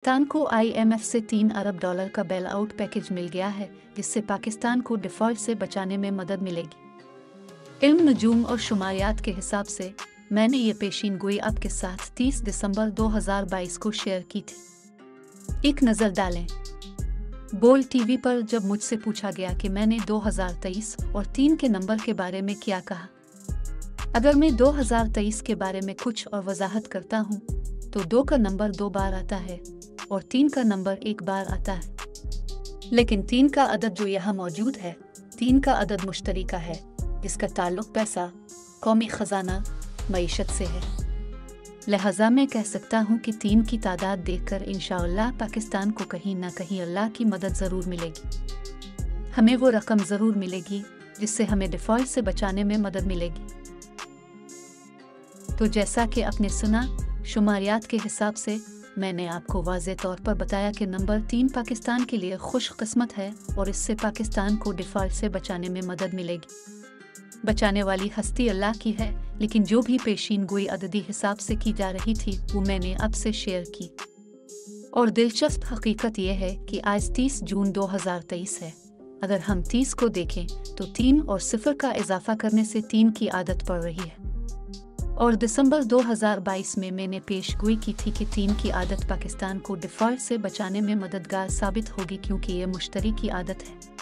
पाकिस्तान को IMF से $3 अरब का बेल आउट पैकेज मिल गया है, जिससे पाकिस्तान को डिफॉल्ट से बचाने में मदद मिलेगी। इल्म नजूम और शुमारियात के हिसाब से मैंने ये पेशीन गोई आपके साथ 30 दिसंबर 2022 को शेयर की थी। एक नज़र डालें। बोल टीवी पर जब मुझसे पूछा गया कि मैंने 2023 और 3 के नंबर के बारे में क्या कहा। अगर मैं 2023 के बारे में कुछ और वजाहत करता हूँ तो 2 का नंबर 2 बार आता है और 3 का नंबर 1 बार आता है। लेकिन 3 का अदद जो यहाँ मौजूद है, 3 का अदद मुश्तरी का है, जिसका ताल्लुक पैसा, कौमी खजाना, मईशत से है। लिहाजा मैं कह सकता हूँ कि 3 की तादाद देखकर इंशाअल्लाह पाकिस्तान को कहीं ना कहीं अल्लाह की मदद ज़रूर मिलेगी। हमें वो रकम ज़रूर मिलेगी जिससे हमें डिफ़ॉल्ट से बचाने में मदद मिलेगी। तो जैसा कि आपने सुना, शुमारियात के हिसाब से मैंने आपको वाज़े तौर पर बताया कि नंबर 3 पाकिस्तान के लिए खुशकिस्मत है और इससे पाकिस्तान को डिफ़ॉल्ट से बचाने में मदद मिलेगी। बचाने वाली हस्ती अल्लाह की है, लेकिन जो भी पेशीन गोई अददी हिसाब से की जा रही थी वो मैंने आपसे शेयर की। और दिलचस्प हकीकत यह है कि आज 30 जून 2023 है। अगर हम 30 को देखें तो 3 और 0 का इजाफा करने से 3 की आदत पड़ रही है। और दिसंबर 2022 में मैंने पेशगोई की थी कि 3 की आदत पाकिस्तान को डिफ़ॉल्ट से बचाने में मददगार साबित होगी, क्योंकि ये मुश्तरी की आदत है।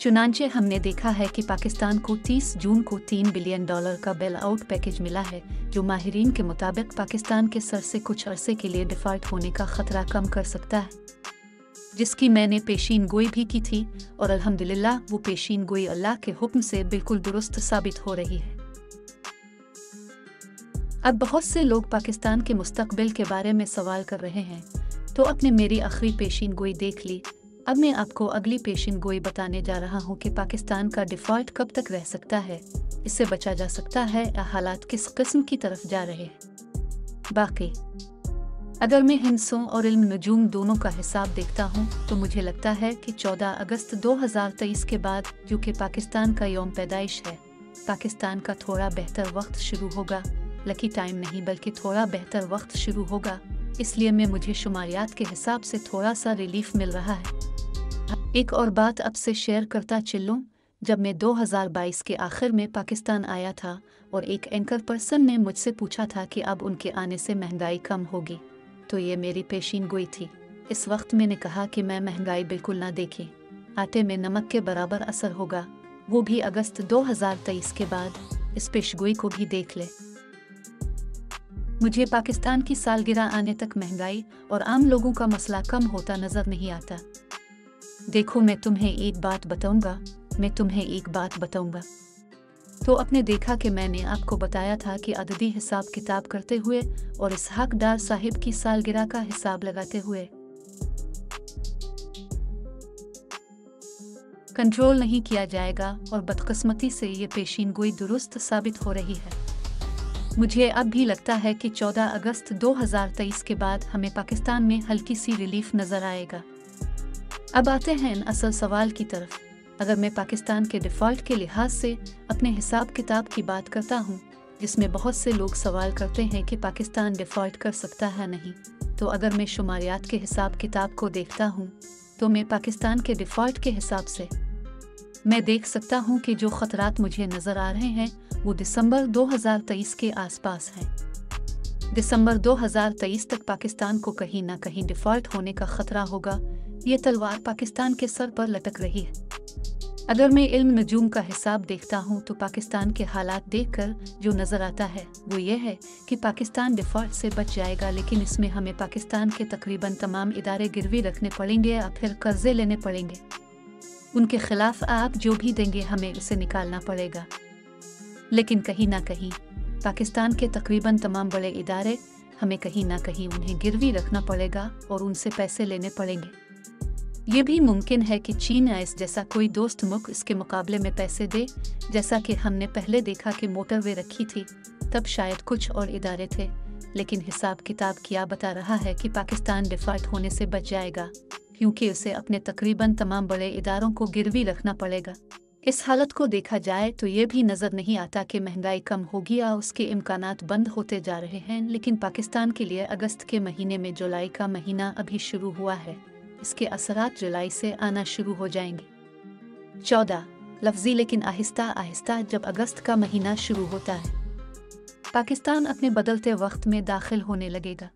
चुनांचे हमने देखा है कि पाकिस्तान को 30 जून को $3 बिलियन का बेल आउट पैकेज मिला है, जो माहिरीन के मुताबिक पाकिस्तान के सर से कुछ अरसे के लिए डिफ़ॉल्ट होने का खतरा कम कर सकता है, जिसकी मैंने पेशीन गोई भी की थी। और अल्हम्दुलिल्लाह वो पेशीन गोई अल्लाह के हुक्म से बिल्कुल दुरुस्त साबित हो रही है। अब बहुत से लोग पाकिस्तान के मुस्तकबिल के बारे में सवाल कर रहे हैं, तो आपने मेरी आखिरी पेशीन गोई देख ली। अब मैं आपको अगली पेशीन गोई बताने जा रहा हूँ कि पाकिस्तान का डिफ़ॉल्ट कब तक रह सकता है, इससे बचा जा सकता है या हालात किस किस्म की तरफ जा रहे हैं। बाकी अगर मैं हिंसों और इल्म नजूम दोनों का हिसाब देखता हूँ तो मुझे लगता है कि 14 अगस्त 2023 के बाद, जो कि पाकिस्तान का यौम पैदाइश है, पाकिस्तान का थोड़ा बेहतर वक्त शुरू होगा। लकी टाइम नहीं बल्कि थोड़ा बेहतर वक्त शुरू होगा। इसलिए मुझे शुमारियात के हिसाब से थोड़ा सा रिलीफ मिल रहा है। एक और बात आपसे शेयर करता चलूं, जब मैं 2022 के आखिर में पाकिस्तान आया था और एक एंकर पर्सन ने मुझसे पूछा था कि अब उनके आने से महंगाई कम होगी, तो ये मेरी पेशीन गोई थी। इस वक्त मैंने कहा कि मैं महंगाई बिल्कुल ना देखें, आटे में नमक के बराबर असर होगा, वो भी अगस्त 2023 के बाद। इस पेशगोई को भी देख ले। मुझे पाकिस्तान की सालगिरह आने तक महंगाई और आम लोगों का मसला कम होता नजर नहीं आता। देखो, मैं तुम्हें एक बात बताऊंगा। तो आपने देखा कि मैंने आपको बताया था कि अददी हिसाब किताब करते हुए और इस हकदार साहिब की सालगिरह का हिसाब लगाते हुए कंट्रोल नहीं किया जाएगा, और बदकिस्मती से ये पेशीन गोई दुरुस्त साबित हो रही है। मुझे अब भी लगता है कि 14 अगस्त 2023 के बाद हमें पाकिस्तान में हल्की सी रिलीफ नज़र आएगा। अब आते हैं इन असल सवाल की तरफ। अगर मैं पाकिस्तान के डिफ़ॉल्ट के लिहाज से अपने हिसाब किताब की बात करता हूँ, जिसमें बहुत से लोग सवाल करते हैं कि पाकिस्तान डिफ़ॉल्ट कर सकता है नहीं, तो अगर मैं शुमारियात के हिसाब किताब को देखता हूँ तो मैं पाकिस्तान के डिफ़ॉल्ट के हिसाब से मैं देख सकता हूँ कि जो ख़तरात मुझे नज़र आ रहे हैं वो दिसंबर 2023 के आसपास हैं। दिसंबर 2023 तक पाकिस्तान को कहीं ना कहीं डिफ़ॉल्ट होने का खतरा होगा। ये तलवार पाकिस्तान के सर पर लटक रही है। अगर मैं इल्म नजूम का हिसाब देखता हूँ तो पाकिस्तान के हालात देखकर जो नज़र आता है वो ये है कि पाकिस्तान डिफ़ॉल्ट से बच जाएगा, लेकिन इसमें हमें पाकिस्तान के तकरीबन तमाम इदारे गिरवी रखने पड़ेंगे या फिर कर्जे लेने पड़ेंगे। उनके खिलाफ आप जो भी देंगे हमें उसे निकालना पड़ेगा। लेकिन कहीं ना कहीं पाकिस्तान के तकरीबन तमाम बड़े इदारे, हमें कहीं ना कहीं उन्हें गिरवी रखना पड़ेगा और उनसे पैसे लेने पड़ेंगे। ये भी मुमकिन है कि चीन या इस जैसा कोई दोस्त मुल्क इसके मुकाबले में पैसे दे, जैसा कि हमने पहले देखा कि मोटरवे रखी थी, तब शायद कुछ और इदारे थे। लेकिन हिसाब किताब क्या बता रहा है कि पाकिस्तान डिफ़ॉल्ट होने से बच जाएगा, क्योंकि उसे अपने तकरीबन तमाम बड़े इदारों को गिरवी रखना पड़ेगा। इस हालत को देखा जाए तो ये भी नज़र नहीं आता कि महंगाई कम होगी या उसके इम्कानात बंद होते जा रहे हैं, लेकिन पाकिस्तान के लिए अगस्त के महीने में जुलाई का महीना अभी शुरू हुआ है। इसके असरात जुलाई से आना शुरू हो जाएंगे। 14 लफ्ज़ी लेकिन आहिस्ता आहिस्ता जब अगस्त का महीना शुरू होता है, पाकिस्तान अपने बदलते वक्त में दाखिल होने लगेगा।